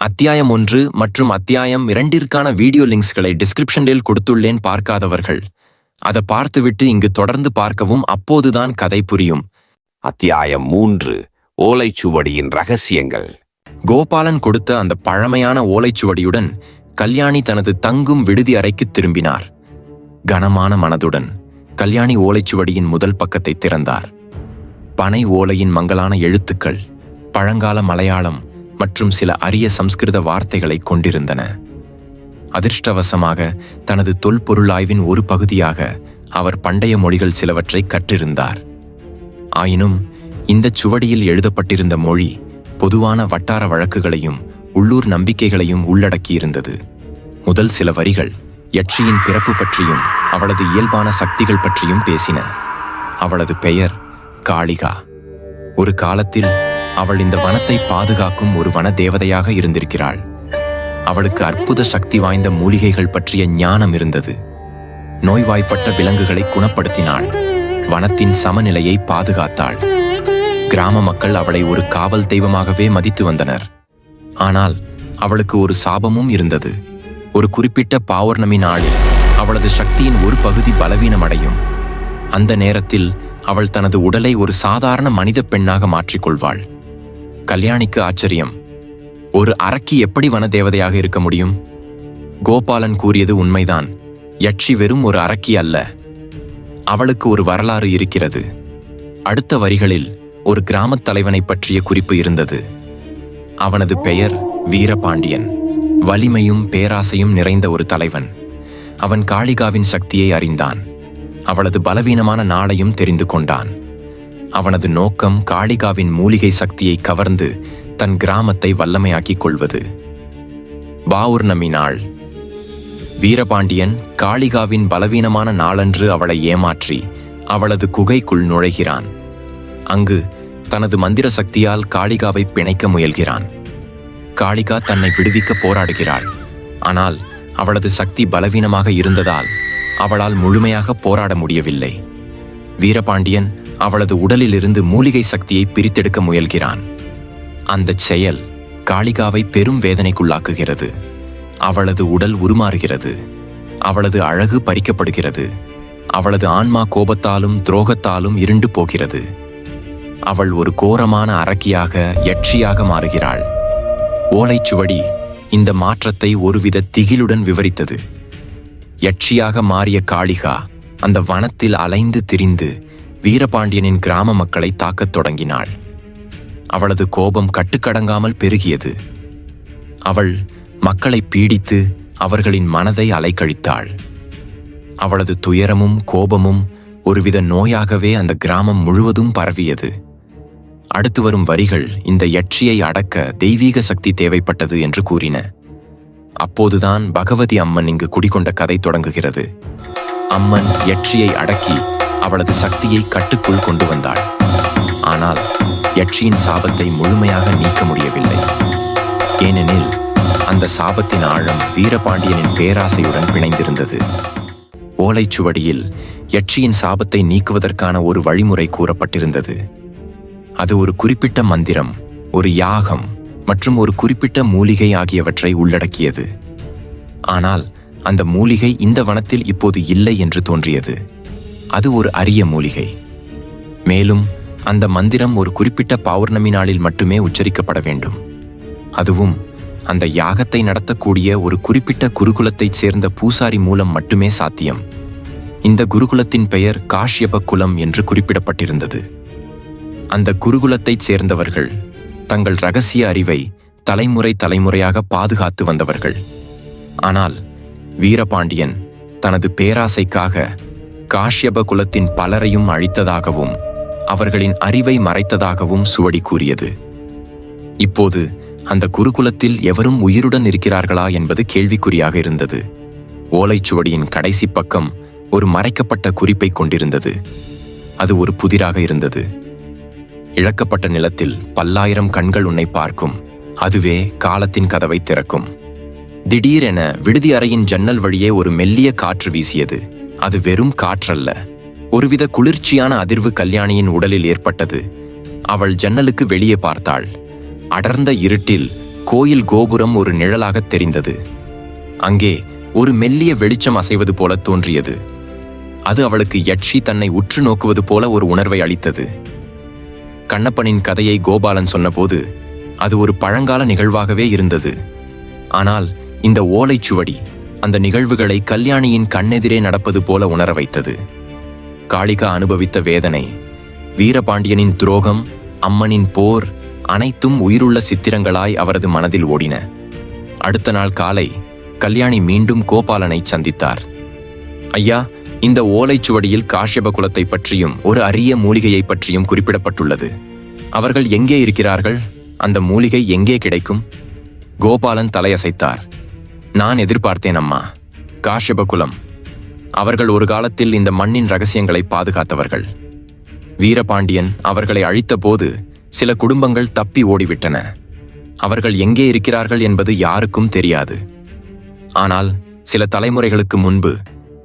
அத்தியாயம் 1 மற்றும் அத்தியாயம் 2ற்கான வீடியோ லிங்க்ஸ்களை டிஸ்கிரிப்ஷனில் கொடுத்துள்ளேன். பார்க்காதவர்கள் அதை பார்த்துவிட்டு இங்கு தொடர்ந்து பார்க்கவும், அப்போதுதான் கதை புரியும். அத்தியாயம் 3 ஓலைச்சுவடியின் ரகசியங்கள். கோபாலன் கொடுத்த அந்த பழமையான ஓலைச்சுவடியுடன் கல்யாணி தனது தங்கும் விடுதி அறைக்கு திரும்பினார். கனமான மனதுடன் கல்யாணி ஓலைச்சுவடியின் முதல் பக்கத்தை திறந்தார். பனை ஓலையின் மங்கலான எழுத்துக்கள் பழங்கால மலையாளம் மற்றும் சில அரிய சம்ஸ்கிருத வார்த்தைகளை கொண்டிருந்தன. அதிர்ஷ்டவசமாக தனது தொல்பொருளாய்வின் ஒரு பகுதியாக அவர் பண்டைய மொழிகள் சிலவற்றை கற்றிருந்தார். ஆயினும் இந்த சுவடியில் எழுதப்பட்டிருந்த மொழி பொதுவான வட்டார வழக்குகளையும் உள்ளூர் நம்பிக்கைகளையும் உள்ளடக்கியிருந்தது. முதல் சில வரிகள் யட்சியின் பிறப்பு பற்றியும் அவளது இயல்பான சக்திகள் பற்றியும் பேசின. அவளது பெயர் காளிகா. ஒரு காலத்தில் அவள் இந்த வனத்தை பாதுகாக்கும் ஒரு வன தேவதையாக இருந்திருக்கிறாள். அவளுக்கு அற்புத சக்தி வாய்ந்த மூலிகைகள் பற்றிய ஞானம் இருந்தது. நோய்வாய்ப்பட்ட விலங்குகளை குணப்படுத்தினாள். வனத்தின் சமநிலையை பாதுகாத்தாள். கிராம மக்கள் அவளை ஒரு காவல் தெய்வமாகவே மதித்து வந்தனர். ஆனால் அவளுக்கு ஒரு சாபமும் இருந்தது. ஒரு குறிப்பிட்ட பௌர்ணமி நாளில் அவளது சக்தியின் ஒரு பகுதி பலவீனமடையும். அந்த நேரத்தில் அவள் தனது உடலை ஒரு சாதாரண மனித பெண்ணாக மாற்றிக்கொள்வாள். கல்யாணிக்கு ஆச்சரியம். ஒரு அரக்கி எப்படி வனதேவதையாக இருக்க முடியும்? கோபாலன் கூறியது உண்மைதான். யட்சி வெறும் ஒரு அரக்கி அல்ல. அவளுக்கு ஒரு வரலாறு இருக்கிறது. அடுத்த வரிகளில் ஒரு கிராமத் தலைவனை பற்றிய குறிப்பு இருந்தது. அவனது பெயர் வீரபாண்டியன். வலிமையும் பேராசையும் நிறைந்த ஒரு தலைவன். அவன் காளிகாவின் சக்தியை அறிந்தான். அவளது பலவீனமான நாளையும் தெரிந்து கொண்டான். அவனது நோக்கம் காளிகாவின் மூலிகை சக்தியை கவர்ந்து தன் கிராமத்தை வல்லமையாக்கிக் கொள்வது. பௌர்ணமி நாள். வீரபாண்டியன் காளிகாவின் பலவீனமான நாளன்று அவளை ஏமாற்றி அவளது குகைக்குள் நுழைகிறான். அங்கு தனது மந்திர சக்தியால் காளிகாவை பிணைக்க முயல்கிறான். காளிகா தன்னை விடுவிக்க போராடுகிறாள். ஆனால் அவளது சக்தி பலவீனமாக இருந்ததால் அவளால் முழுமையாக போராட முடியவில்லை. வீரபாண்டியன் அவளது உடலிலிருந்து மூலிகை சக்தியை பிரித்தெடுக்க முயல்கிறான். அந்த செயல் காளிகாவை பெரும் வேதனைக்குள்ளாக்குகிறது. அவளது உடல் உருமாறுகிறது. அவளது அழகு பறிக்கப்படுகிறது. அவளது ஆன்மா கோபத்தாலும் துரோகத்தாலும் இருண்டு போகிறது. அவள் ஒரு கோரமான அரக்கியாக, யட்சியாக மாறுகிறாள். ஓலைச்சுவடி இந்த மாற்றத்தை ஒருவித திகிலுடன் விவரித்தது. யட்சியாக மாறிய காளிகா அந்த வனத்தில் அலைந்து திரிந்து வீரபாண்டியனின் கிராம மக்களை தாக்கத் தொடங்கினாள். அவளது கோபம் கட்டுக்கடங்காமல் பெருகியது. அவள் மக்களை பீடித்து அவர்களின் மனதை அலைக்கழித்தாள். அவளது துயரமும் கோபமும் ஒருவித நோயாகவே அந்த கிராமம் முழுவதும் பரவியது. அடுத்து வரும் வரிகள் இந்த யட்சியை அடக்க தெய்வீக சக்தி தேவைப்பட்டது என்று கூறின. அப்போதுதான் பகவதி அம்மன் இங்கு குடிகொண்ட கதை தொடங்குகிறது. அம்மன் யட்சியை அடக்கி அவளது சக்தியை கட்டுக்குள் கொண்டு வந்தாள். ஆனால் யட்சியின் சாபத்தை முழுமையாக நீக்க முடியவில்லை. ஏனெனில் அந்த சாபத்தின் ஆழம் வீரபாண்டியனின் பேராசையுடன் பிணைந்திருந்தது. ஓலைச்சுவடியில் யட்சியின் சாபத்தை நீக்குவதற்கான ஒரு வழிமுறை கூறப்பட்டிருந்தது. அது ஒரு குறிப்பிட்ட மந்திரம், ஒரு யாகம் மற்றும் ஒரு குறிப்பிட்ட மூலிகை ஆகியவற்றை உள்ளடக்கியது. ஆனால் அந்த மூலிகை இந்த வனத்தில் இப்போது இல்லை என்று தோன்றியது. அது ஒரு அரிய மூலிகை. மேலும் அந்த மந்திரம் ஒரு குறிப்பிட்ட பௌர்ணமி நாளில் மட்டுமே உச்சரிக்கப்பட வேண்டும். அதுவும் அந்த யாகத்தை நடத்தக்கூடிய ஒரு குறிப்பிட்ட குருகுலத்தைச் சேர்ந்த பூசாரி மூலம் மட்டுமே சாத்தியம். இந்த குருகுலத்தின் பெயர் காஷ்யப குலம் என்று குறிப்பிடப்பட்டிருந்தது. அந்த குருகுலத்தைச் சேர்ந்தவர்கள் தங்கள் இரகசிய அறிவை தலைமுறை தலைமுறையாக பாதுகாத்து வந்தவர்கள். ஆனால் வீரபாண்டியன் தனது பேராசைக்காக காஷ்யப குலத்தின் பலரையும் அழித்ததாகவும் அவர்களின் அறிவை மறைத்ததாகவும் சுவடி கூறியது. இப்போது அந்த குருகுலத்தில் எவரும் உயிருடன் இருக்கிறார்களா என்பது கேள்விக்குறியாக இருந்தது. ஓலைச்சுவடியின் கடைசி பக்கம் ஒரு மறைக்கப்பட்ட குறிப்பை கொண்டிருந்தது. அது ஒரு புதிராக இருந்தது. இழக்கப்பட்ட நிலத்தில் பல்லாயிரம் கண்கள் உன்னை பார்க்கும். அதுவே காலத்தின் கதவை திறக்கும். திடீரென விடுதி அறையின் ஜன்னல் வழியே ஒரு மெல்லிய காற்று வீசியது. அது வெறும் காற்றல்ல, ஒருவித குளிர்ச்சியான அதிர்வு கல்யாணியின் உடலில் ஏற்பட்டது. அவள் ஜன்னலுக்கு வெளியே பார்த்தாள். அடர்ந்த இருட்டில் கோயில் கோபுரம் ஒரு நிழலாகத் தெரிந்தது. அங்கே ஒரு மெல்லிய வெளிச்சம் அசைவது போல தோன்றியது. அது அவளுக்கு யட்சி தன்னை உற்று நோக்குவது போல ஒரு உணர்வை அளித்தது. கண்ணப்பனின் கதையை கோபாலன் சொன்னபோது அது ஒரு பழங்கால நிகழ்வாகவே இருந்தது. ஆனால் இந்த ஓலைச்சுவடி அந்த நிகழ்வுகளை கல்யாணியின் கண்ணெதிரே நடப்பது போல உணர வைத்தது. காளிகா அனுபவித்த வேதனை, வீரபாண்டியனின் துரோகம், அம்மனின் போர் அனைத்தும் உயிருள்ள சித்திரங்களாய் அவரது மனதில் ஓடின. அடுத்த நாள் காலை கல்யாணி மீண்டும் கோபாலனை சந்தித்தார். ஐயா, இந்த ஓலைச்சுவடியில் காஷ்யப குலத்தை பற்றியும் ஒரு அரிய மூலிகையை பற்றியும் குறிப்பிடப்பட்டுள்ளது. அவர்கள் எங்கே இருக்கிறார்கள்? அந்த மூலிகை எங்கே கிடைக்கும்? கோபாலன் தலையசைத்தார். நான் எதிர்பார்த்தேன் அம்மா. காஷ்யப குலம், அவர்கள் ஒரு காலத்தில் இந்த மண்ணின் ரகசியங்களை பாதுகாத்தவர்கள். வீரபாண்டியன் அவர்களை அழித்த போது சில குடும்பங்கள் தப்பி ஓடிவிட்டன. அவர்கள் எங்கே இருக்கிறார்கள் என்பது யாருக்கும் தெரியாது. ஆனால் சில தலைமுறைகளுக்கு முன்பு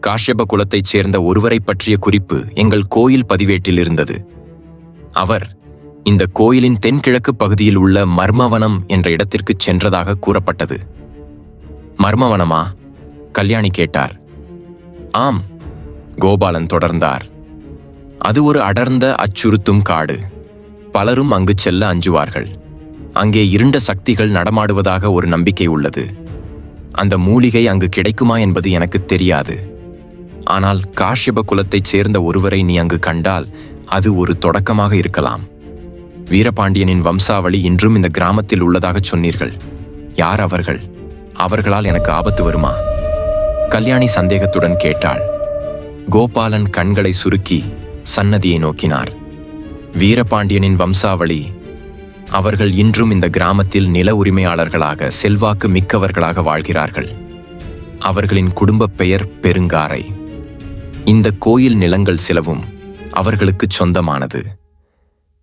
காஷ்யப குலத்தைச் சேர்ந்த ஒருவரை பற்றிய குறிப்பு எங்கள் கோயில் பதிவேட்டில் இருந்தது. அவர் இந்த கோயிலின் தென்கிழக்கு பகுதியில் உள்ள மர்மவனம் என்ற இடத்திற்கு சென்றதாக கூறப்பட்டது. மர்மவனமா? கல்யாணி கேட்டார். ஆம், கோபாலன் தொடர்ந்தார். அது ஒரு அடர்ந்த அச்சுறுத்தும் காடு. பலரும் அங்கு செல்ல அஞ்சுவார்கள். அங்கே இருண்ட சக்திகள் நடமாடுவதாக ஒரு நம்பிக்கை உள்ளது. அந்த மூலிகை அங்கு கிடைக்குமா என்பது எனக்கு தெரியாது. ஆனால் காஷ்யப குலத்தைச் சேர்ந்த ஒருவரை நீ அங்கு கண்டால் அது ஒரு தொடக்கமாக இருக்கலாம். வீரபாண்டியனின் வம்சாவளி இன்றும் இந்த கிராமத்தில் உள்ளதாக சொன்னீர்கள். யார் அவர்கள்? அவர்களால் எனக்கு ஆபத்து வருமா? கல்யாணி சந்தேகத்துடன் கேட்டாள். கோபாலன் கண்களை சுருக்கி சன்னதியை நோக்கினார். வீரபாண்டியனின் வம்சாவளி, அவர்கள் இன்றும் இந்த கிராமத்தில் நில உரிமையாளர்களாக செல்வாக்கு மிக்கவர்களாக வாழ்கிறார்கள். அவர்களின் குடும்பப் பெயர் பெருங்காரை. இந்த கோயில் நிலங்கள் சிலவும் அவர்களுக்கு சொந்தமானது.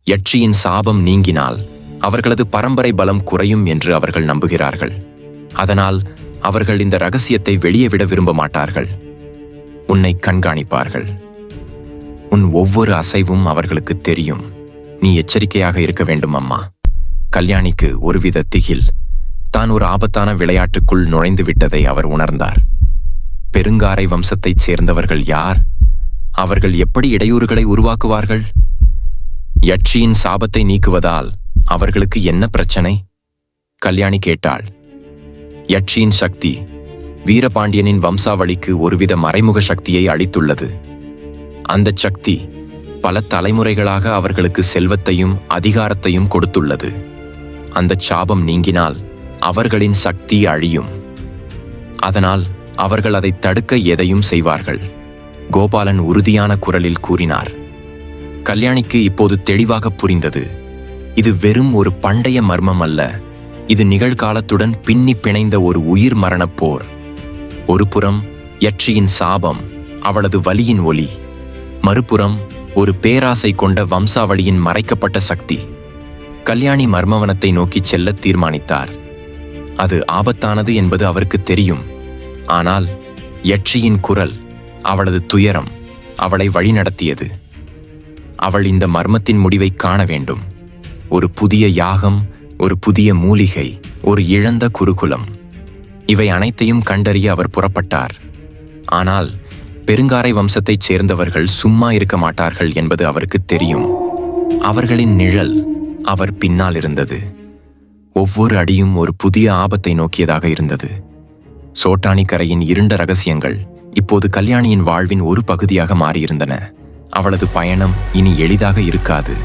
யட்சியின் சாபம் நீங்கினால் அவர்களது பரம்பரை பலம் குறையும் என்று அவர்கள் நம்புகிறார்கள். அதனால் அவர்கள் இந்த ரகசியத்தை வெளியே விட விரும்ப மாட்டார்கள். உன்னை கண்காணிப்பார்கள். உன் ஒவ்வொரு அசைவும் அவர்களுக்கு தெரியும். நீ எச்சரிக்கையாக இருக்க வேண்டும் அம்மா. கல்யாணிக்கு ஒருவித திகில். தான் ஒரு ஆபத்தான விளையாட்டுக்குள் நுழைந்து விட்டதை அவர் உணர்ந்தார். பெருங்காரை வம்சத்தைச் சேர்ந்தவர்கள் யார்? அவர்கள் எப்படி இடையூறுகளை உருவாக்குவார்கள்? யட்சியின் சாபத்தை நீக்குவதால் அவர்களுக்கு என்ன பிரச்சனை? கல்யாணி கேட்டாள். யட்சியின் சக்தி வீரபாண்டியனின் வம்சாவளிக்கு ஒருவித மறைமுக சக்தியை அளித்துள்ளது. அந்த சக்தி பல தலைமுறைகளாக அவர்களுக்கு செல்வத்தையும் அதிகாரத்தையும் கொடுத்துள்ளது. அந்த சாபம் நீங்கினால் அவர்களின் சக்தி அழியும். அதனால் அவர்கள் அதை தடுக்க எதையும் செய்வார்கள். கோபாலன் உறுதியான குரலில் கூறினார். கல்யாணிக்கு இப்போது தெளிவாக புரிந்தது. இது வெறும் ஒரு பண்டைய மர்மம் அல்ல. இது நிகழ்காலத்துடன் பின்னி பிணைந்த ஒரு உயிர் மரணப் போர். ஒரு புறம் யட்சியின் சாபம், அவளது வலியின் ஒலி. மறுபுறம் ஒரு பேராசை கொண்ட வம்சாவளியின் மறைக்கப்பட்ட சக்தி. கல்யாணி மர்மவனத்தை நோக்கிச் செல்ல தீர்மானித்தார். அது ஆபத்தானது என்பது அவருக்கு தெரியும். ஆனால் யட்சியின் குரல், அவளது துயரம் அவளை வழிநடத்தியது. அவள் இந்த மர்மத்தின் முடிவை காண வேண்டும். ஒரு புதிய யாகம், ஒரு புதிய மூலிகை, ஒரு இழந்த குருகுலம். இவை அனைத்தையும் கண்டறிய அவர் புறப்பட்டார். ஆனால் பெருங்காரை வம்சத்தைச் சேர்ந்தவர்கள் சும்மா இருக்க மாட்டார்கள் என்பது அவருக்கு தெரியும். அவர்களின் நிழல் அவர் பின்னால் இருந்தது. ஒவ்வொரு அடியும் ஒரு புதிய ஆபத்தை நோக்கியதாக இருந்தது. சோட்டானி கரையின் இருண்ட ரகசியங்கள் இப்போது கல்யாணியின் வாழ்வின் ஒரு பகுதியாக மாறியிருந்தன. அவளது பயணம் இனி எளிதாக இருக்காது.